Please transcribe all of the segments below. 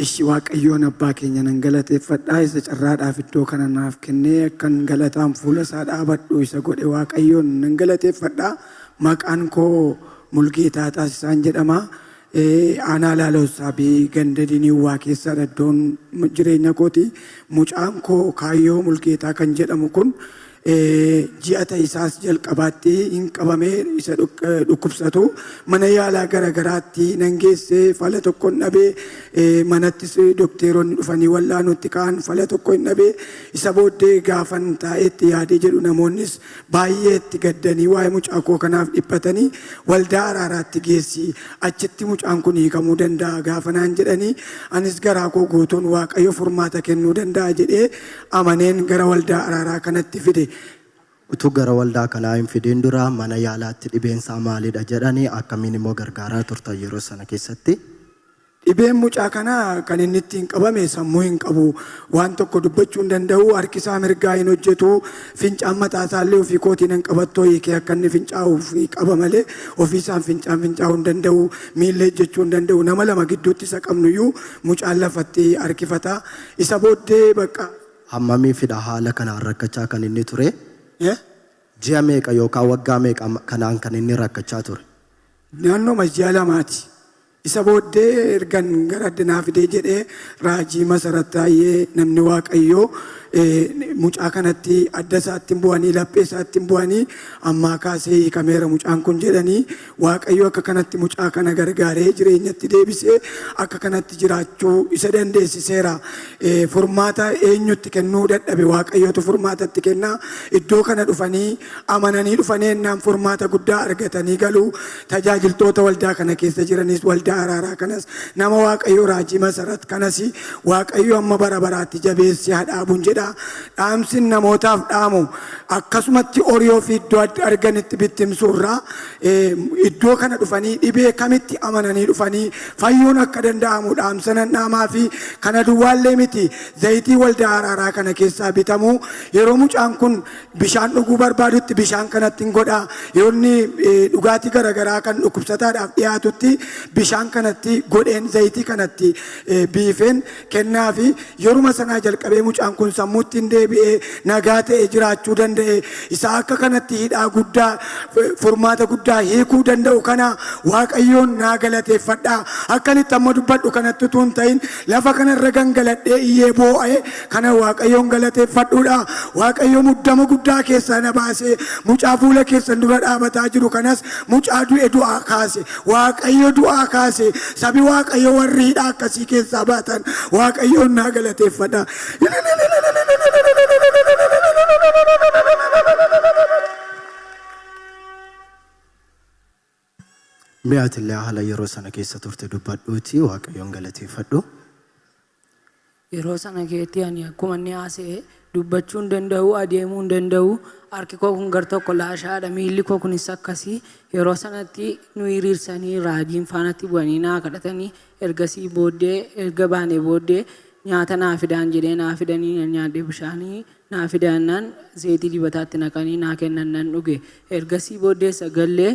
ishi waaqayyoon abbaa keenya nan galateeffadhaa isa carraadhaaf iddoo kana naaf kennee akkan galataan fuula isaa dhaabadhu isa godhe waaqayyoon nan galateeffadhaa. Maqaan koo Mulgeetaa Taasisaan jedhama. Aanaa Laalawsaa fi ganda Diniiwwaa keessa iddoon jireenya kooti. Mucaan koo Kaayyoo Mulgeetaa kan jedhamu kun ji'ata isaas jalqabaatti hin qabamee isa dhukkubsatu mana yaalaa garagaraatti nan geessee fala tokko hin dhabee manattis dokteeronni dhufanii wallaanutti ka'an fala tokko hin dhabee isa booddee gaafan taa'eetti yaadee jedhu namoonnis baay'ee itti gaddanii waa'ee mucaa koo kanaaf dhiphatanii waldaa araaraatti geessi achitti mucaan kun hiikamuu danda'a gaafanaan jedhanii anis garaa koo guutuun waaqayyo furmaata kennuu danda'a jedhee amaneen gara waldaa araaraa kanatti fide. Utuu gara waldaa kanaa hin fidin dura mana yaalaatti dhibeensaa maalidha jedhanii akkamiin immoo gargaaraa turtan yeroo sana keessatti? Dhibeen mucaa kanaa kan inni ittiin qabame sammuu hin qabu waan tokko dubbachuu hin danda'u harkisaa mirgaa hin hojjetu fincaan mataasallee ofii kootiin hin qabattoo hiikee akka inni fincaa'uuf qaba malee ofiisaan fincaa'uu hin danda'u miillee hojjechuu hin danda'u nama lama gidduutti isa qabnuyyuu mucaan lafatti harkifata isa booddee bakka. Hammamiifidha haala kanaan rakkachaa kan inni ture? Ji'a meeqa yookaan waggaa meeqa kanaan kan inni rakkachaa ture? Naannoo ji'a lamaati. Isa booddee ergan gara addunyaa fidee jedhee raajii Masarattaayee namni waaqayyoo mucaa kanatti adda isaatti bu'anii laphee isaatti bu'anii ammaa kaasee hiikameera mucaan kun jedhanii waaqayyo akka kanatti mucaa kana gargaaree jireenyatti deebisee akka kanatti jiraachuu isa dandeessiseera. Furmaata eenyutti kennuu dadhabe waaqayyootu furmaatatti kennaa. Iddoo kana dhufanii amananii dhufanii ennaan furmaata guddaa argatanii galuu tajaajiltoota waldaa kana keessa jiranis waldaa araaraa kanas nama waaqayyo raajii Masarat kanas waaqayyo amma bara baraatti jabeessee hadhaabuun jedha. Dhaamsin namootaaf dhaamu akkasumatti horii fi iddoo arganitti bittimsuurraa iddoo kana dhufanii dhibee kamitti amananii dhufanii fayyuun akka danda'amu dhaamsanan dhaamaa fi kana duwwaallee miti zayitii waldaa araaraa kana keessaa bitamu yeroo mucaan kun bishaan dhuguu barbaadutti bishaan kanatti hin godhaa yoonni dhugaatii garagaraa kan dhukkubsataadhaaf dhiyaatutti bishaan kanatti godheen zayitii kanatti biifeen kennaa fi yeruma sanaa jalqabee mucaan kun sammuutti hin deebi'ee nagaa ta'e jiraachuu danda'e isa akka kanatti hidhaa guddaa furmaata guddaa hiikuu danda'u kana waaqayyoon naa galateeffadhaa akkanitti amma dubbadhu kanatti utuu hin ta'in lafa kanarra gangaladhee iyyee boo'ee kana waaqayyoon galateeffadhuudha. Waaqayyo muddama guddaa keessaa na baasee mucaa fuula keessan dura dhaabataa jiru kanas mucaa du'e du'aa kaase waaqayyo du'aa kaase sabi waaqayyo warri hidhaa akkasii keessaa baatan waaqayyoon naa galateeffadhaa. Mi'aatillee haala yeroo sana keessa turte dubbadhuuti waaqayyoon galateeffadhu. Yeroo sana keetti ani akkuma inni haasa'e dubbachuu hin danda'u adeemuu hin danda'u harki koo kun gar tokko laashaadha miilli koo kunis akkasii yeroo sanatti nu hiriirsanii raajiin faanatti bu'anii naa kadhatanii ergasii booddee erga baanee booddee nyaata naa fidaan jedhee naa fidanii nyaadhee bishaanii naa fidaannaan zayitii dibataatti naqanii naa kennan nan dhuge ergasii booddee sagallee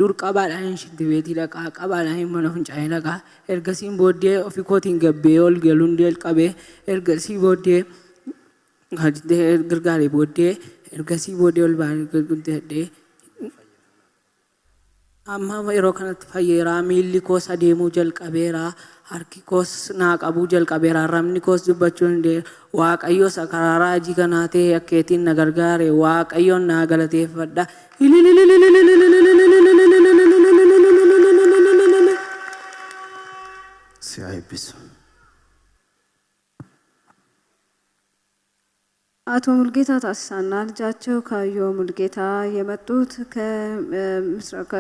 dur qabaadhaan shintibeetii dhaqaa qabaadhaan mana fincaa'ee dhaqaa ergasiin booddee ofii kootiin gabbee ol galuun qabee ergasii booddee gargaaree booddee ergasii booddee ol baanee gurguddadhee amma yeroo kanatti fayyeeraa miilli koos adeemuu jalqabeera harki koos naa qabuu jalqabeera ramni koos dubbachuu danda'eera waaqayyo karaa raajii kanaa ta'e akkeetiin na gargaare waaqayyoon naa galateeffadha. Si eebbisu. አቶ ሙልጌታ ታሲሳና ልጃቸው ካዮ ሙልጌታ የመጡት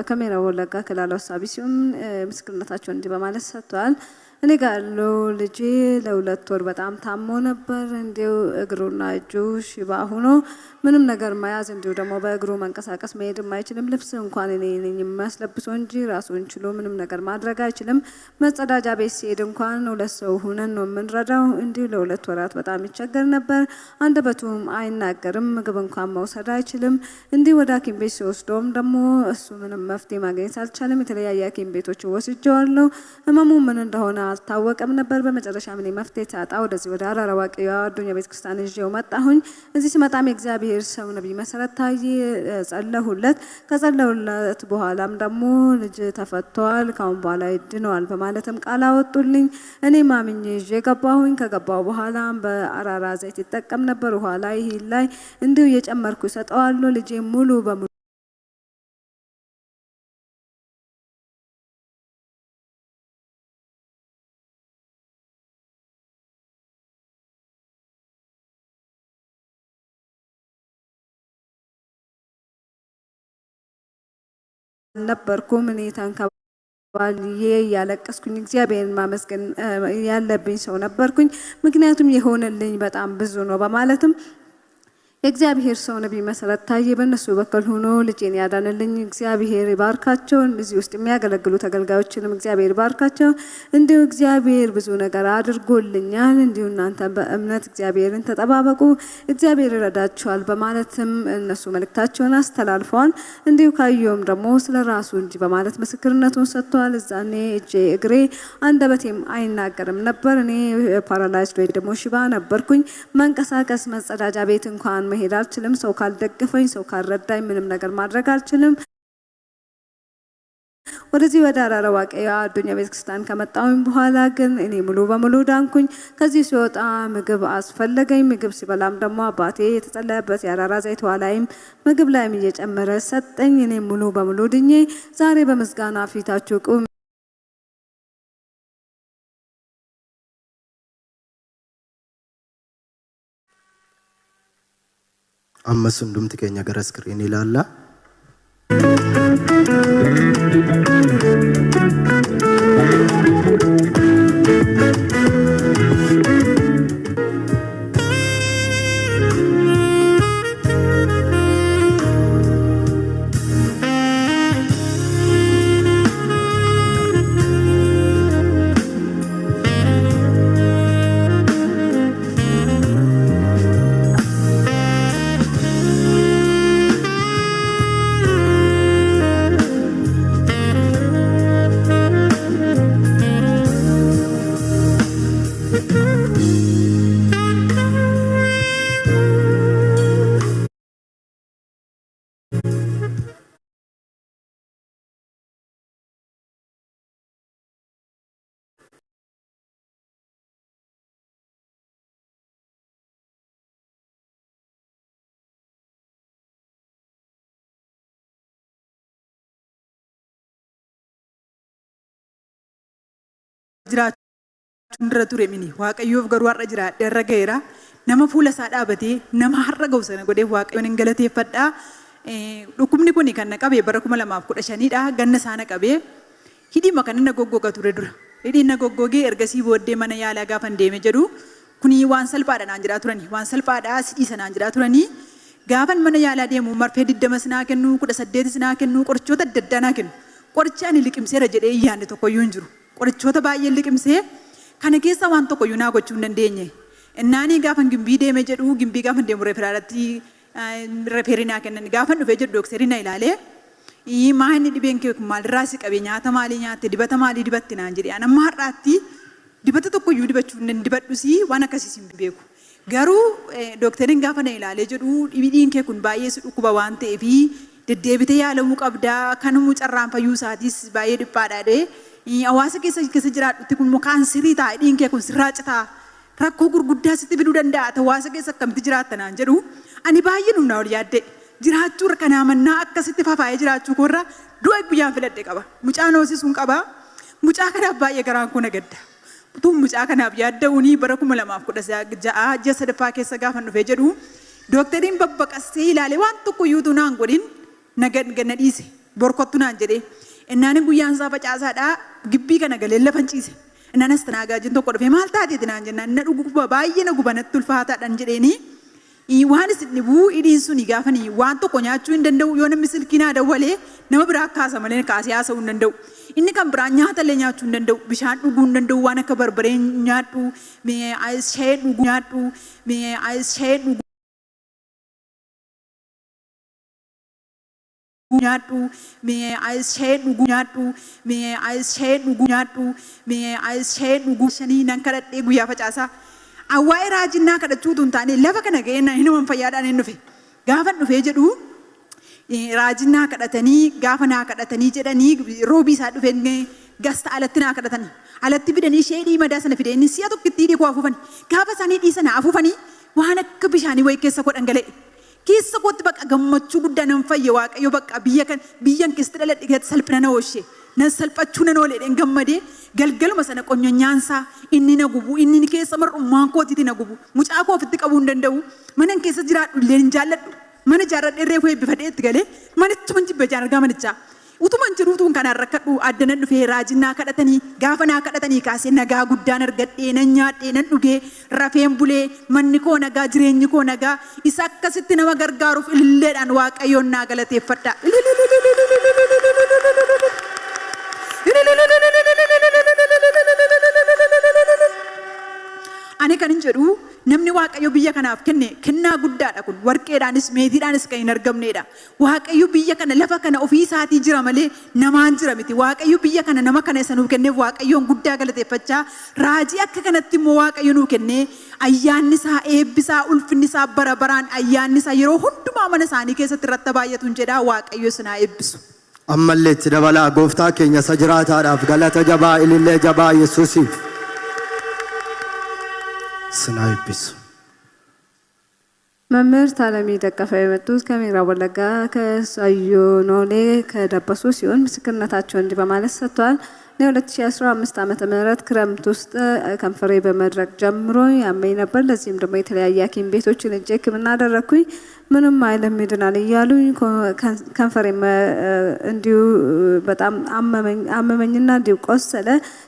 ከሜራ ወለጋ ከላላው ሳቢ ሲሆን ምስክርነታቸውን እንዲህ በማለት ሰጥተዋል። እኔ ጋር ያለው ልጄ ለሁለት ወር በጣም ታሞ ነበር። እንዲሁ እግሩና እጁ ሽባ ሆኖ ምንም ነገር መያዝ እንዲሁ ደግሞ በእግሩ መንቀሳቀስ መሄድ የማይችልም ልብስ እንኳን እኔ ነኝ የሚያስለብሰው እንጂ ራሱን ችሎ ምንም ነገር ማድረግ አይችልም። መጸዳጃ ቤት ሲሄድ እንኳን ሁለት ሰው ሆነን ነው የምንረዳው። እንዲሁ ለሁለት ወራት በጣም ይቸገር ነበር። አንደበቱም አይናገርም፣ ምግብ እንኳን መውሰድ አይችልም። እንዲሁ ወደ ሐኪም ቤት ሲወስደውም ደግሞ እሱ ምንም መፍትሄ ማግኘት አልቻለም። የተለያየ ሐኪም ቤቶች ወስጄዋለሁ። ህመሙ ምን እንደሆነ አልታወቀም ነበር። በመጨረሻ ምን መፍትሄ ታጣ ወደዚህ ወደ አራራ ዋቀዮ አዱኛ ቤተክርስቲያን ይዤው መጣሁኝ። እዚህ ስመጣም የእግዚአብሔር ሰው ነብይ መሰረት ታዬ ጸለሁለት። ከጸለሁለት በኋላም ደግሞ ልጅ ተፈቷል፣ ካሁን በኋላ ይድነዋል በማለትም ቃል አወጡልኝ። እኔም አምኜ ይዤ ገባሁኝ። ከገባሁ በኋላም በአራራ ዘይት ይጠቀም ነበር። ውሃ ላይ ይሄን ላይ እንዲሁ እየጨመርኩ ሰጠዋለሁ። ልጄ ሙሉ በሙሉ ነበርኩም እኔ ተንከባልዬ ያለቀስኩኝ እግዚአብሔርን ማመስገን ያለብኝ ሰው ነበርኩኝ። ምክንያቱም የሆነልኝ በጣም ብዙ ነው በማለትም የእግዚአብሔር ሰው ነብይ መሰረት ታዬ በእነሱ በኩል ሆኖ ልጄን ያዳነልኝ እግዚአብሔር ይባርካቸው። እዚህ ውስጥ የሚያገለግሉ ተገልጋዮችንም እግዚአብሔር ይባርካቸው። እንዲሁ እግዚአብሔር ብዙ ነገር አድርጎልኛል። እንዲሁ እናንተ በእምነት እግዚአብሔርን ተጠባበቁ፣ እግዚአብሔር ይረዳቸዋል በማለትም እነሱ መልእክታቸውን አስተላልፈዋል። እንዲሁ ካየውም ደግሞ ስለ ራሱ እንጂ በማለት ምስክርነቱን ሰጥቷል። እዛኔ እጄ እግሬ አንደበቴም አይናገርም ነበር። እኔ ፓራላይዝድ ወይ ደግሞ ሽባ ነበርኩኝ። መንቀሳቀስ መጸዳጃ ቤት እንኳን መሄድ አልችልም። ሰው ካልደገፈኝ ሰው ካልረዳኝ ምንም ነገር ማድረግ አልችልም። ወደዚህ ወደ አራራ ዋቀዮ አዱኛ ቤተክርስቲያን ከመጣሁኝ በኋላ ግን እኔ ሙሉ በሙሉ ዳንኩኝ። ከዚህ ሲወጣ ምግብ አስፈለገኝ። ምግብ ሲበላም ደግሞ አባቴ የተጸለየበት የአራራ ዘይት ላይም ምግብ ላይም እየጨመረ ሰጠኝ። እኔ ሙሉ በሙሉ ድኜ ዛሬ በምስጋና ፊታችሁ ቁም ammas hundumti keenya gara iskiriinii ilaalla. jiraachuun dura ture mini waaqayyoof garuu har'a jiraadhe irra ga'eera. Nama fuula isaa dhaabatee nama har'a ga'u sana godhee waaqayyoon hin galateeffadhaa. Dhukkubni kun kan na qabee bara 2015dha. Ganna isaa na qabee hidhiima kan inni goggoga ture dura. Hidhiin na goggogee ergasii booddee mana yaalaa gaafa deeme jedhu kuni waan salphaadha naan jedhaa turani. Waan salphaadha sidhiisa naan jedhaa turani. Gaafan mana yaalaa deemu marfee 20 naa kennu 18 naa kennu qorichoota adda addaa naa kennu. Qoricha ani liqimseera jedhee yaadne tokkoyyuu hin jiru. Qorichoota baay'ee liqimsee kana keessa waan tokkoyyuu naa gochuu hin dandeenye. Innaanii gaafan gimbii deeme jedhu gimbii gaafan deemu referaalatti referinaa kennan gaafan dhufee jedhu dookteriin na ilaalee maa inni dhibeen kee maalirraa si qabee nyaata maalii nyaatte dibata maalii dibatti naan jedhee anamma har'aatti dibata tokkoyyuu dibachuu hin dibadhusi waan akkasiis hin beeku. Garuu dookteriin gaafa na ilaalee jedhu dhibiin kee kun baay'ee si dhukkuba waan ta'eef deddeebitee yaalamuu qabdaa kanumuu carraan fayyuu isaatis baay'ee dhiphaadha dhee hawaasa keessa jiraadhutti kun kaanserii ta'a dhiin kee kun sirraa citaa rakkoo gurguddaa sitti fiduu danda'a hawaasa keessa akkamitti jiraatta naan jedhu ani baay'ee humnaa ol yaadde jiraachuu kanaa mannaa akkasitti fafaayee jiraachuu koorra du'a guyyaan filadhe qaba mucaan hoosisuun qaba mucaa kanaaf baay'ee garaan kun agadda utuu mucaa kanaaf yaadda'uuni bara 2016 ji'a sadaffaa keessa gaafan dhufee jedhu dookteriin babbaqasee ilaalee waan tokko iyyuu naan godhin na dhiise borkottu naan jedhee innaan guyyaan isaa facaasaadhaa gibbii kana galee lafa ciise innaan astanaagaajin tokko dhufee maal taateeti naan jennaan na dhuguba baay'ee na gubanatti ulfaataadhaan jedheeni waan isin dhibuu hidhiin suni gaafanii waan tokko nyaachuu hin danda'u yoo namni silkiinaa dawwalee nama biraa kaasa malee kaasee haasa'uu hin danda'u inni kan biraa nyaatallee nyaachuu hin danda'u bishaan dhuguu hin danda'u waan akka barbaree nyaadhu shayee dhuguu nyaadhu shayee dhuguu nyaadhu mee ishee dhugu nyaadhu mee ishee dhugu nyaadhu mee ishee dhugu shanii nan kadhadhee guyyaa facaasaa awwaa'ee raajinnaa kadhachuutu hin taane lafa kana ga'ee hinuman fayyaadhaan hin dhufe gaafa dhufee jedhu raajinnaa kadhatanii gaafa naa kadhatanii jedhanii roobii isaa dhufee gasta alatti naa kadhatanii alatti fidanii sheedhii madaa sana fidee inni si'a tokko itti dhiikuu afuufanii gaafa isaanii dhiisana afuufanii waan akka bishaanii wayii keessa koo dhangala'e. Keessa kootti bakka gammachuu guddaa nan fayye waaqayyo bakka biyyan keessatti dhaladhe salphina na oolche nan salphachuu nan ooledhen gammadee galgaluma sana qonyonyaansaa inni na gubu inni keessa mar'ummaan kootiiti na gubu mucaa koo ofitti qabuu hin danda'u manan keessa jiraadhu illee hin jaalladhu mana jaarradhee reefuu eebbifadhee itti galee manichuma jibbe jaan argaa manichaa utuman jiruutuun kanaan rakkadhu addanan dhufee raajinnaa kadhatanii gaafa naa kadhatanii kaasee nagaa guddaan argadhee nan nyaadhee nan dhugee rafeen bulee manni koo nagaa jireenyi koo nagaa isa akkasitti nama gargaaruuf ililleedhaan waaqayyoon naa galateeffadha. Ani kan hin jedhu namni waaqayyo biyya kanaaf kenne kennaa guddaadha kun warqeedhaanis meetiidhaanis kan hin argamneedha. Waaqayyo biyya kana lafa kana ofii isaatii jira malee namaan jira miti. Waaqayyo biyya kana nama kana isa nuuf kenneef waaqayyoon guddaa galateeffachaa raajii akka kanatti immoo waaqayyo nuuf kennee ayyaanni isaa eebbisaa ulfinni isaa bara baraan ayyaanni isaa yeroo hundumaa mana isaanii keessatti irratti baay'atuun jedhaa waaqayyo sinaa eebbisu. Ammallee itti dabalaa gooftaa keenya isa jiraataadhaaf galata jabaa ilillee jabaa Yesuusiif. Sinaa eebbisu. መምህር ታለሚ ደቀፈ የመጡት ከምዕራብ ወለጋ ከሳዮ ኖሌ ከደበሱ ሲሆን ምስክርነታቸውን እንዲህ በማለት ሰጥተዋል። ለ2015 ዓመተ ምህረት ክረምት ውስጥ ከንፈሬ በመድረቅ ጀምሮ ያመኝ ነበር። ለዚህም ደግሞ የተለያየ ሐኪም ቤቶችን እጄ ሕክምና አደረኩኝ። ምንም አይልም ይድናል እያሉኝ ከንፈሬ እንዲሁ በጣም አመመኝና እንዲሁ ቆሰለ።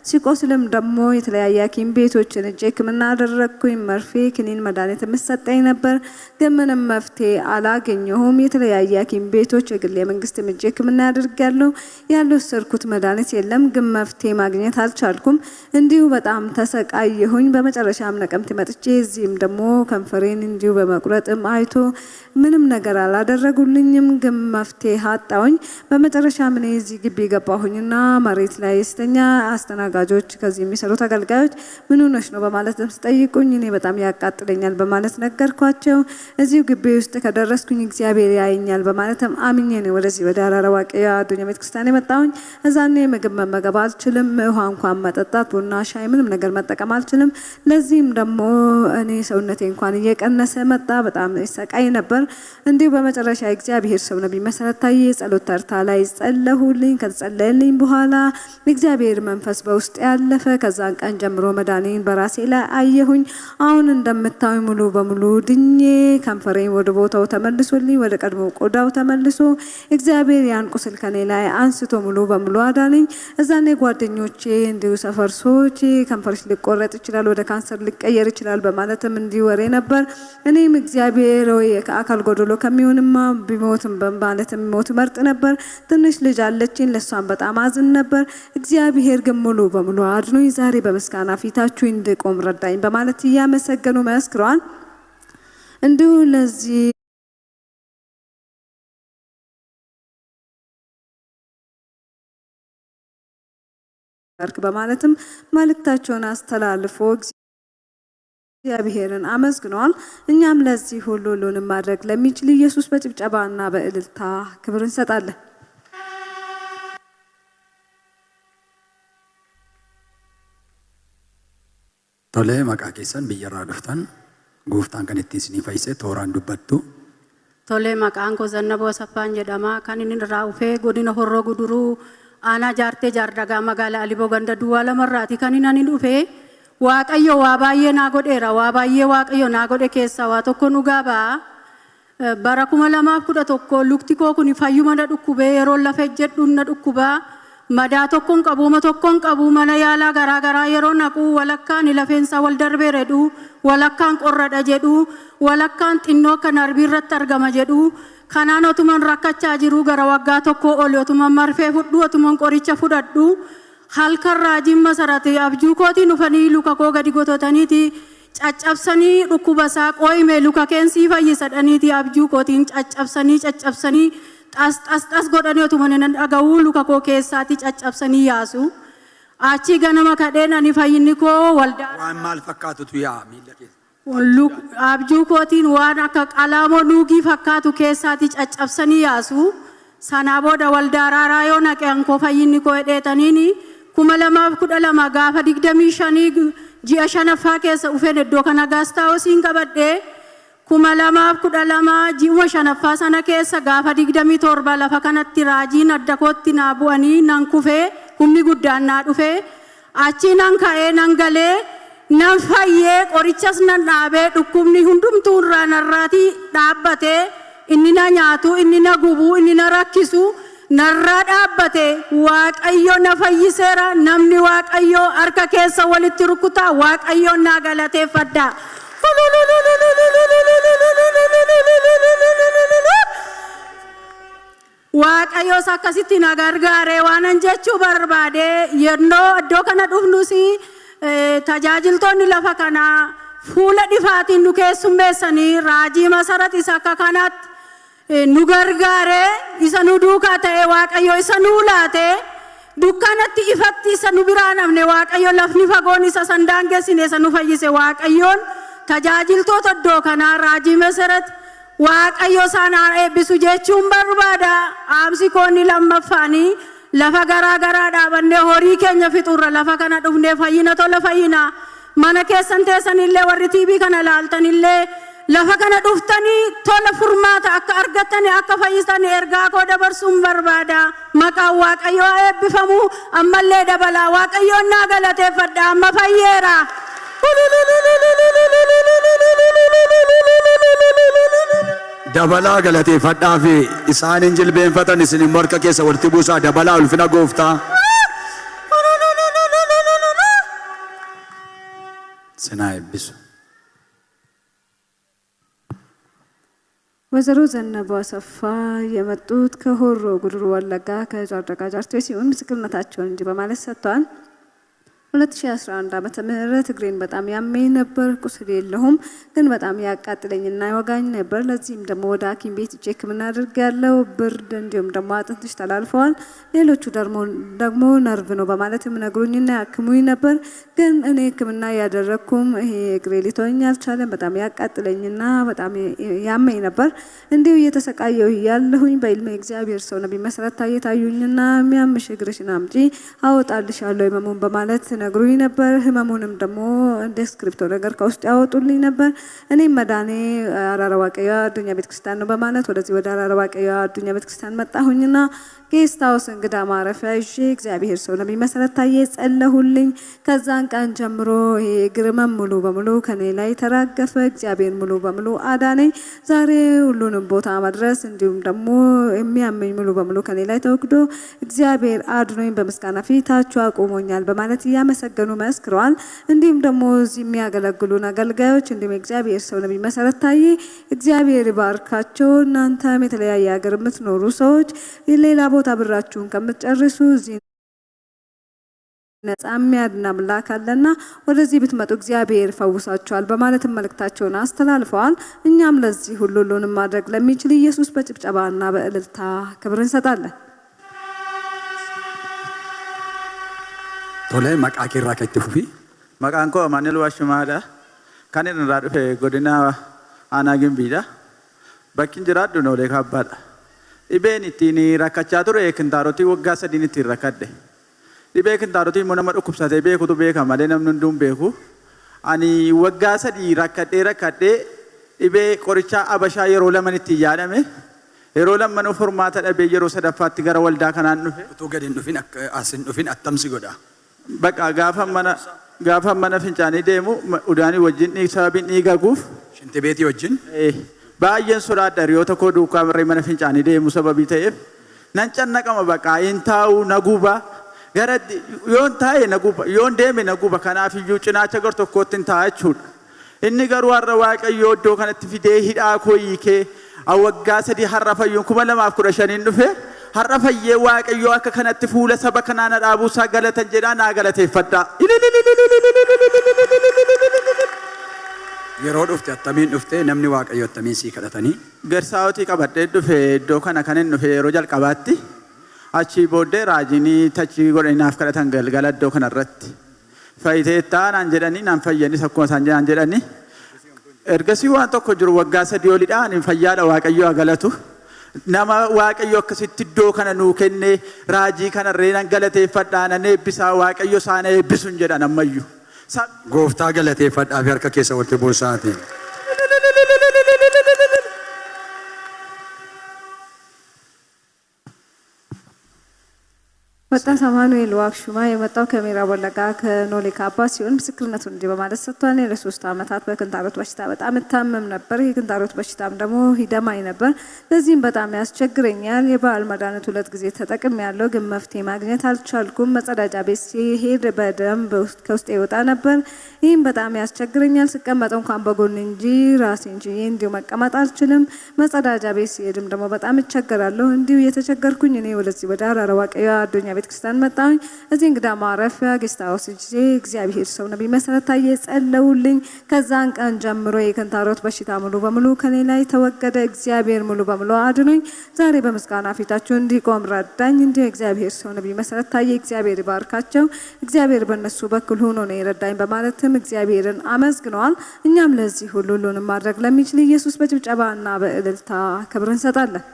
ሲቆስልም ደግሞ የተለያየ ሐኪም ቤቶችን እጄ ሕክምና አደረኩኝ። መርፌ፣ ክኒን፣ መድኃኒት የምሰጠኝ ነበር፣ ግን ምንም መፍትሄ አላገኘሁም። የተለያየ ሐኪም ቤቶች የግል የመንግስት እጄ ሕክምና ያደርጋለሁ። ያልወሰድኩት መድኃኒት የለም፣ ግን መፍትሄ ማግኘት አልቻልኩም። እንዲሁ በጣም ተሰቃየሁኝ። በመጨረሻም ነቀምት መጥቼ እዚህም ደግሞ ከንፈሬን እንዲሁ በመቁረጥም አይቶ ምንም ነገር አላደረጉልኝም፣ ግን መፍትሄ አጣሁኝ። በመጨረሻ ምን እዚህ ግቢ ገባሁኝና መሬት ላይ ስተኛ አስተናጋጆች ከዚህ የሚሰሩት አገልጋዮች ምን ሆነሽ ነው በማለት ሲጠይቁኝ እኔ በጣም ያቃጥለኛል በማለት ነገርኳቸው። እዚሁ ግቢ ውስጥ ከደረስኩኝ እግዚአብሔር ያየኛል በማለትም አምኜ ነው ወደዚህ ወደ ሀረር ዋቅያ አዱኛ ቤተክርስቲያን የመጣሁኝ። እዛኔ ምግብ መመገብ አልችልም፣ ውሃ እንኳን መጠጣት፣ ቡና፣ ሻይ ምንም ነገር መጠቀም አልችልም። ለዚህም ደግሞ እኔ ሰውነቴ እንኳን እየቀነሰ መጣ። በጣም ሰቃይ ነበር። እንዲሁ በመጨረሻ እግዚአብሔር ሰው ነብይ መሰረት ታዬ ጸሎት ተርታ ላይ ጸለሁልኝ። ከተጸለየልኝ በኋላ እግዚአብሔር መንፈስ በውስጥ ያለፈ ከዛን ቀን ጀምሮ መዳኔን በራሴ ላይ አየሁኝ። አሁን እንደምታዩ ሙሉ በሙሉ ድኜ ከንፈሬ ወደ ቦታው ተመልሶልኝ ወደ ቀድሞ ቆዳው ተመልሶ እግዚአብሔር ያን ቁስል ከኔ ላይ አንስቶ ሙሉ በሙሉ አዳነኝ። እዛኔ ጓደኞቼ እንዲሁ ሰፈር ሰዎች ከንፈርሽ ሊቆረጥ ይችላል፣ ወደ ካንሰር ሊቀየር ይችላል በማለትም እንዲሁ ወሬ ነበር። እኔም እግዚአብሔር ወይ አካል ጎዶሎ ከሚሆንማ ቢሞትም በማለትም ሞት መርጥ ነበር። ትንሽ ልጅ አለችኝ፣ ለሷን በጣም አዝን ነበር። እግዚአብሔር ግን ሙሉ በሙሉ አድኖኝ ዛሬ በምስጋና ፊታችሁ እንድቆም ረዳኝ በማለት እያመሰገኑ መስክረዋል። እንዲሁ ለዚህ በማለትም መልእክታቸውን አስተላልፎ እግዚአብሔርን አመስግነዋል። እኛም ለዚህ ሁሉንም ማድረግ ለሚችል ኢየሱስ በጭብጨባና በእልልታ ክብር እንሰጣለን። ቶሌ መቃ ኬሰን ብየራ ዱፍታን ጉፍታን ከነቲ ስኒ ፈይሴ ቶራን ዱበቱ ቶሌ መቃን ኮ ዘነበ ሰፋን ጀዳማ ካኒን ራውፌ ጎዲነ ሆሮ ጉዱሩ አና ጃርቴ ጃርዳጋ መጋላ አሊቦ ገንደ ዱዋለ መራቲ ካኒናኒ ዱፌ waaqayyo waa baay'ee naa godheera, waa baay'ee waaqayyo naa godhe keessaa waa tokko nu gaaba. Bara 2011 lukti koo kun fayyuma na dhukkubee yeroo lafa ejjedhuun na dhukkubaa. Madaa tokkoon qabu tokkoon qabu mana yaalaa garaagaraa yeroo naqu walakkaan lafeensaa wal darbee jedhu, walakkaan qorradha jedhu, walakkaan xinnoo kan arbii irratti argama jedhu. Kanaan otuman rakkachaa jiru gara waggaa tokko oli otuman marfee fudhu otuman qoricha fudhadhu. halkan raajin masarate abjuu kooti nufanii luka koo gadi gototaniiti caccabsanii dhukkubasaa qooyime luka keensii fayyisadhaniiti abjuu kootiin caccabsanii xas godhanii otuma nan dhaga'uu luka koo keessaatti caccabsanii yaasu. Achi ganama kadheen ani fayyinni koo waldaa. Waan maal fakkaatutu yaa miila keessa. Abjuu kootiin waan akka qalaamoo nuugii fakkaatu keessaatti caccabsanii yaasu. Sanaa booda waldaa Araaraa yoo naqeen koo fayyinni koo hidheetaniini 2012 gaafa 25 ji'a shanaffaa keessa dhufeen iddoo kana gaasxaawusiin qabadhee 2012 ji'uma shanaffaa sana keessa gaafa 27 lafa kanatti raajiin adda kootti naa bu'anii nan kufee humni guddaan naa dhufee achi nan ka'ee nan galee nan fayyee qorichas nan dhaabee dhukkubni hundumtuu irraa narraatii dhaabbatee inni na nyaatu inni na gubuu inni na rakkisu narraa dhaabbate waaqayyo na fayyiseera namni waaqayyo harka keessa walitti rukutaa waaqayyo na galateeffadha. Waaqayyoos akkasitti na gargaare waanan jechuu barbaade yennoo iddoo kana dhufnus tajaajiltoonni lafa kana fuula dhifaatiin nu keessummeessanii raajii masarat isa akka kanaatti nu gargaare isa nu duukaa ta'e waaqayyo isa nu laate dukkanatti ifatti isa nu biraa namne waaqayyo lafni fagoon isa sandaangeessine isa nu fayyise waaqayyoon tajaajiltoota iddoo kanaa raajii masarat waaqayyo sanaan eebbisu jechuun barbaada. Aamsi koonni lammaffaanii lafa garaa garaa dhaabannee horii keenya fixurra lafa kana dhufnee fayyina tola fayyina mana keessan teessanillee warri TV kana laaltanillee lafa kana dhuftanii tola furmaata akka argattanii akka fayyistanii ergaa koo dabarsuun barbaada. Maqaan waaqayyoo eebbifamu ammallee dabalaa waaqayyoon naa galateeffadha amma fayyeera. Dabalaa galateeffadhaa fi isaanin jilbeenfatan isin morka keessa walitti buusaa dabalaa ulfina gooftaa. Sinaa eebbisu. ወይዘሮ ዘነበ አሰፋ የመጡት ከሆሮ ጉድሩ ወለጋ ከጃርደጋ ጃርቴ ሲሆን ምስክርነታቸውን እንዲህ በማለት ሰጥተዋል። 2011 ዓመተ ምህረት እግሬን በጣም ያመኝ ነበር። ቁስል የለውም ግን በጣም ያቃጥለኝና ይወጋኝ ነበር። ለዚህም ደግሞ ወደ ሐኪም ቤት ቼክ አድርጌያለሁ። ብርድ እንዲሁም ደግሞ አጥንትሽ ተላልፈዋል፣ ሌሎቹ ደግሞ ነርቭ ነው በማለትም ነግሩኝና ያክሙኝ ነበር። ግን እኔ ሕክምና ያደረኩም ይሄ እግሬ ሊተወኝ አልቻለም። በጣም ያቃጥለኝና በጣም ያመኝ ነበር። እንዲሁ እየተሰቃየሁ ያለሁኝ በኢልሜ እግዚአብሔር ሰው ነብይ መሰረት ታየታዩኝና የሚያምሽ እግርሽን አምጪ አወጣልሻለሁ ህመሙን በማለት ነግሩኝ ነበር። ህመሙንም ደግሞ እንደ ስክሪፕቶ ነገር ከውስጥ ያወጡልኝ ነበር። እኔም መዳኔ አራራ ዋቀያ አዱኛ ቤተክርስቲያን ነው በማለት ወደዚህ ወደ አራራ ዋቀያ አዱኛ ቤተክርስቲያን መጣሁኝና ጌስት ሃውስ እንግዳ ማረፊያ ይዤ እግዚአብሔር ሰው ነብይ መሰረት ታየ ጸለሁልኝ። ከዛን ቀን ጀምሮ ይሄ እግር ህመም ሙሉ በሙሉ ከኔ ላይ ተራገፈ። እግዚአብሔር ሙሉ በሙሉ አዳነኝ። ዛሬ ሁሉንም ቦታ መድረስ እንዲሁም ደግሞ የሚያመኝ ሙሉ በሙሉ ከኔ ላይ ተወግዶ እግዚአብሔር አድኖኝ በምስጋና ፊታችሁ አቆሞኛል በማለት ያመሰገኑ መስክረዋል። እንዲሁም ደግሞ እዚህ የሚያገለግሉ አገልጋዮች እንዲሁም እግዚአብሔር ሰው ነብይ መሰረት ታየ እግዚአብሔር ይባርካቸው። እናንተም የተለያየ ሀገር የምትኖሩ ሰዎች ሌላ ቦታ ብራችሁን ከምትጨርሱ እዚህ ነፃ የሚያድን አምላክ አለና ወደዚህ ብትመጡ እግዚአብሔር ፈውሳችኋል በማለት መልእክታቸውን አስተላልፈዋል። እኛም ለዚህ ሁሉንም ማድረግ ለሚችል ኢየሱስ በጭብጨባና በእልልታ ክብር እንሰጣለን። Tole maqaa keerraa kan itti fufi. Maqaan koo Amaanel Waashumaadha. Kan inni irraa dhufe godina aanaa Gimbiidha. Bakki jiraadhu Noolee Kaabbaadha. Dhibeen ittiin rakkachaa ture kintaarotii waggaa 3 ittiin rakkadhe. Dhibee kintaarotii immoo nama dhukkubsatee beekutu beeka malee namni hunduu beeku. Ani waggaa 3 rakkadhee dhibee qorichaa Abashaa yeroo 2 itti yaadame. Yeroo 2 furmaata dhabee yeroo 3ffaatti gara waldaa kanaan dhufe. Utuu gadi hin dhufin asin dhufin attamsi godha. Bakka gaafa mana fincaanii deemu udaanii wajjin sababiin dhiiga guuf. Shinti beetii wajjin. Baay'een sodaadha hiriyoota koo duukaa marree mana fincaanii deemu sababii ta'eef nan cannaqama bakka hin taa'u naguba gara yoon taa'e naguba yoon deeme naguba kanaaf iyyuu cinaacha gar tokkootti hin taa'a jechuudha. Inni garuu har'a waaqayyoo iddoo kanatti fidee hidhaa koo hiikee waggaa 3 har'a fayyuun 2015 dhufe har'a fayyee waaqayyoo akka kanatti fuula saba kanaa na dhaabuusaa galatan jedhaa naa galateeffadhaa. yeroo dhufte attamiin dhufte namni waaqayyo attamiin sii kadhatanii Gersaawoti qabadhee dhufe iddoo kana kan inni dhufe yeroo jalqabaatti achii booddee raajinii tachii godhanaaf kadhatan galgala iddoo kanarratti fayyitee taanaan jedhanii naan fayyanis akkuma isaan jedhanii ergasii waan tokko jiru waggaa 3 olidhaan fayyaadha waaqayyo galatu nama waaqayyo akkasitti iddoo kana nuu kenne raajii kana reenan galateeffadhaan eebbisaa waaqayyo saana eebbisuun jedhan ammayyuu gooftaa galateeffadhaa fi harka keessa walitti buusaatiin. ወጣት አማኑኤል ዋክሹማ የመጣው ከምዕራብ ወለጋ ከኖሌ ካባ ሲሆን ምስክርነቱን እንዲህ በማለት ሰጥቷል። ለ3 ዓመታት በክንታሮት በሽታ በጣም እታመም ነበር። የክንታሮት በሽታም ደግሞ ይደማኝ ነበር። ለዚህም በጣም ያስቸግረኛል። የባህል መድኃኒት 2 ጊዜ ተጠቅሜያለሁ፣ ግን መፍትሄ ማግኘት አልቻልኩም። መጸዳጃ ቤት ሲሄድ በደም ከውስጤ ይወጣ ነበር። ይህም በጣም ያስቸግረኛል። ስቀመጥ እንኳን በጎን እንጂ ራሴን ችዬ እንዲሁ መቀመጥ አልችልም። መጸዳጃ ቤት ሲሄድም ደግሞ በጣም እቸገራለሁ። እንዲሁ የተቸገርኩኝ እኔ ወደዚህ ወደ አራራ ዋቀያ አዱኛ ቤተክርስቲያን መጣሁኝ። እዚህ እንግዳ ማረፊያ ጌስት ሃውስ ሄጄ እግዚአብሔር ሰው ነብይ መሰረት ታዬ ጸለውልኝ። ከዛን ቀን ጀምሮ የክንታሮት በሽታ ሙሉ በሙሉ ከኔ ላይ ተወገደ። እግዚአብሔር ሙሉ በሙሉ አድኖኝ ዛሬ በምስጋና ፊታችሁ እንዲቆም ረዳኝ። እንዲሁ እግዚአብሔር ሰው ነብይ መሰረት ታዬ እግዚአብሔር ይባርካቸው። እግዚአብሔር በእነሱ በኩል ሆኖ ነው የረዳኝ በማለትም እግዚአብሔርን አመስግነዋል። እኛም ለዚህ ሁሉንም ማድረግ ለሚችል ኢየሱስ በጭብጨባና በእልልታ ክብር እንሰጣለን።